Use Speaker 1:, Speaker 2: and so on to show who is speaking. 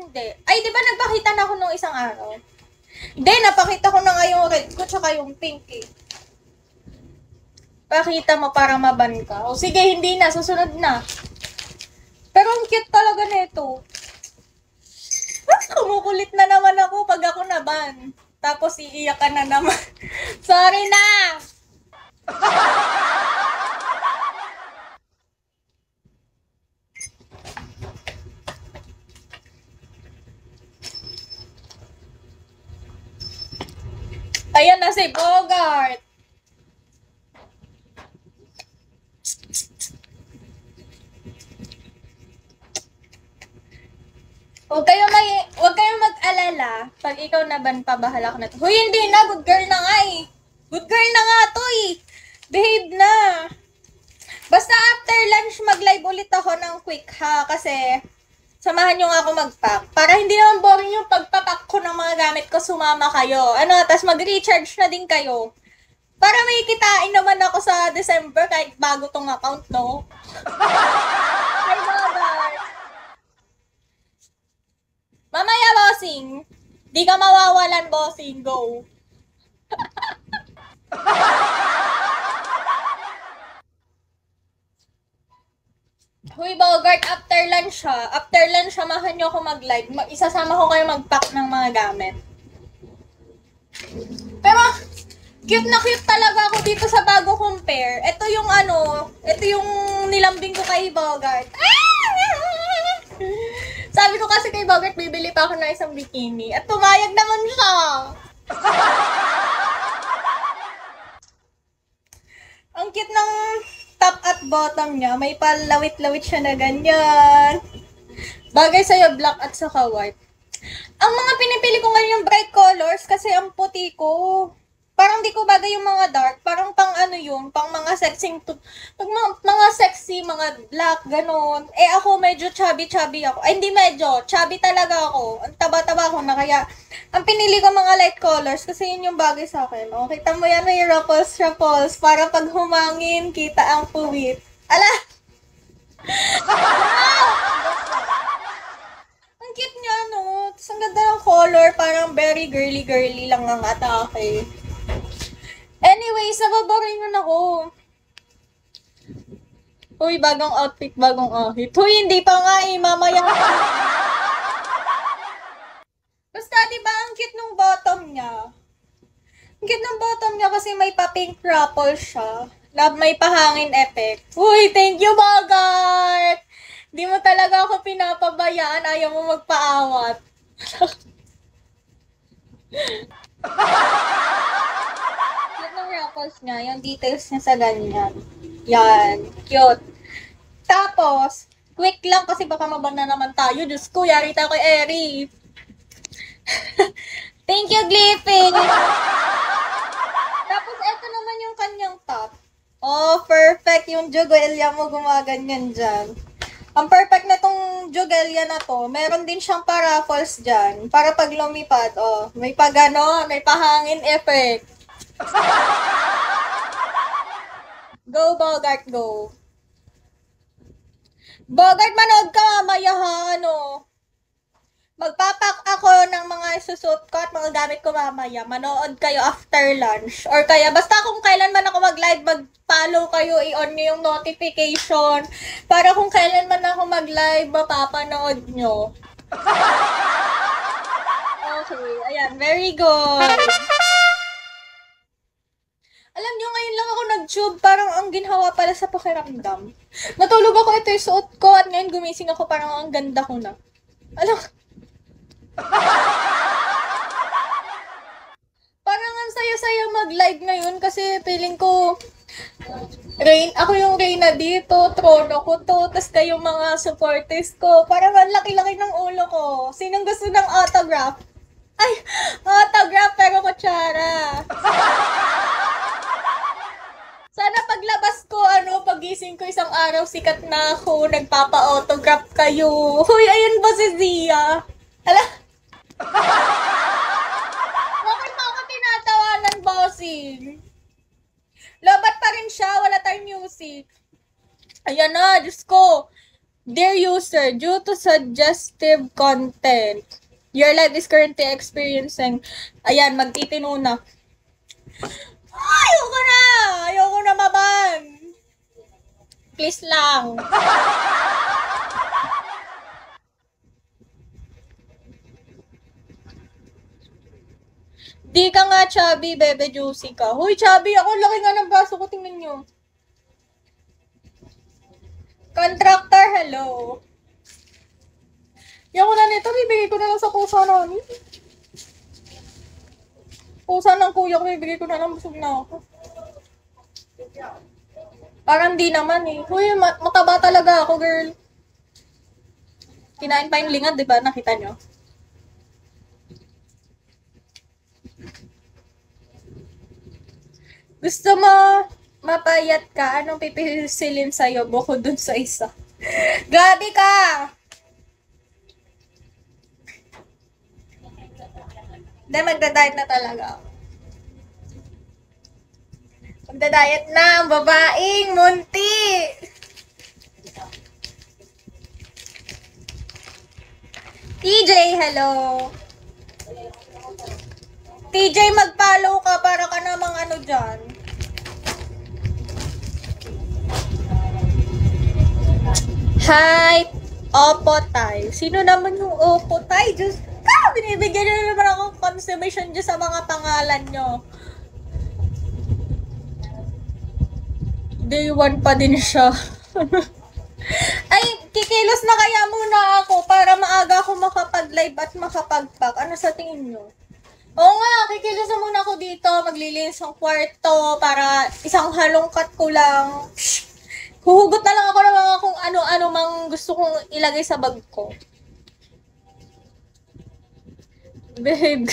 Speaker 1: hindi. Ay, di ba nagpakita na ako nung isang araw? Hindi, napakita ko na nga yung red ko tsaka yung pink eh. Pakita mo para maban ka. O sige, hindi na. Susunod na. Pero ang cute talaga nito. Kumukulit na naman ako pag ako naban. Tapos iiyak ka na naman. Sorry na! Ayan na si Bogart. Huwag kayong mag-alala. Pag ikaw naban pa, bahala ka na to. Huy, hindi na. Good girl na nga eh. Good girl na nga to eh. Behave na. Basta after lunch, mag-live ulit ako ng quick ha. Kasi, samahan nyo nga ako mag-pack. Para hindi naman boring yung pagpapack ko ng mga gamit ko, sumama kayo. Tas mag-recharge na din kayo. Para may kitain naman ako sa December kahit bago tong account, no? Hi, Bogart. Mamaya, bossing. Di ka mawawalan, bossing. Go. Huy, Bogart, after lunch ha. After lunch, samahan nyo ako mag-live. Isasama ko kayo mag-pack ng mga gamit. Pero, cute na cute talaga ako dito sa bago kong pair. Ito yung nilambing ko kay Bogart. Sabi ko kasi kay Bogart, bibili pa ako ng isang bikini. At pumayag naman siya. Ang cute ng top at bottom niya. May palawit-lawit siya na ganyan. Bagay sa'yo, black at saka white. Ang mga pinipili ko ngayon yung bright colors kasi ang puti ko. Parang di ko bagay yung mga dark. Parang pang pang mga mga sexy, mga black, ganun. Ako medyo chubby ako. Ay, hindi medyo. Chubby talaga ako. Ang taba-taba ako na kaya, ang pinili ko mga light colors kasi yun yung bagay sa akin. O, kita mo yan, may ruffles, para pag humangin, kita ang puwit. Ala! Ang cute niya, no? Tapos ang ganda ng color, parang very girly lang ang atake. Anyways, nababoring nun ako. Uy, bagong outfit, bagong ahit. Uy, hindi pa nga eh, mamaya. Basta, diba, ang cute nung bottom niya. Ang cute ng bottom niya kasi may pa-pink ruffle siya. May pahangin effect. Uy, thank you, Bogart! Di mo talaga ako pinapabayaan, ayaw mo magpaawat. Ruffles niya, yung details niya sa ganyan. Yan, cute. Tapos, quick lang kasi baka maban na naman tayo. Diyos ko, yari tayo kay Eri. Thank you, Glippy. Tapos, eto naman yung kanyang top. Oh, perfect. Yung jugelia mo gumaganyan dyan. Ang perfect na tong jugelia na to, meron din siyang paraffles dyan. Para pag lumipad, may may pahangin effect. Go, Bogart, go. Bogart, manood ka mamaya ha, Magpapak ako ng mga susot ko at mga gamit ko mamaya. Manood kayo after lunch. Or kaya, basta kung kailan man ako mag-live, mag-follow kayo, i-on nyo yung notification. Para kung kailan man ako mag-live, mapapanood nyo. Okay, ayan, very good. Alam nyo, ngayon lang ako nag-tube, parang ang ginhawa pala sa pakiramdam. Natulog ako, ito yung suot ko, at ngayon gumising ako, parang ang ganda ko na. Alam, parang ang saya-saya mag-live ngayon kasi feeling ko, ako yung Reyna dito, trono ko to, tas kayong mga supporters ko. Parang ang laki-laki ng ulo ko. Sinong gusto ng autograph? Ay, autograph pero kutsara. Sana paglabas ko, pagising ko isang araw, sikat na ako, nagpapa-autograph kayo. Hoy, ayun ba si Zia? Hala? Bakit mo ako tinatawanan, bossing? Lobat pa rin siya, wala tayong music. Ayan na, Diyos ko. Dear user, due to suggestive content, your life is currently experiencing, ayan, magtitino na. Ayoko na! Ayoko na maban! Please lang. Di ka nga chubby, bebe juicy ka. Huy, chubby ako. Laki nga ng baso ko. Tingnan nyo. Contractor, hello. Yung ko na nito, bibigay ko na lang sa pusa namin. Pusa ng kuya ko, bibigay ko na lang. Busog na ako. Parang di naman eh. Huy, mataba talaga ako, girl. Kinain pa yung lingad, di ba? Nakita nyo? Gusto mo mapayat ka? Anong pipisilin sa'yo bukod dun sa isa? Gabi ka! Hindi, magda-diet na talaga ako. Magda-diet na ang babaeng munti! TJ, hello! TJ, mag-follow ka para ka namang ano dyan. Hi, Opo Tay. Sino naman yung Opo Tay? Diyos ka, binibigyan nyo naman akong consummation dyan sa mga pangalan nyo. Day 1 pa din siya. Ay, kikilos na kaya muna ako para maaga ako makapag-live at makapag-pack. Ano sa tingin nyo? Oo nga, kikilos na muna ako dito. Maglilinis ng kwarto para isang halongkat ko lang. Huhugot na lang ako ng mga kung ano-ano mang gusto kong ilagay sa bag ko. Babe,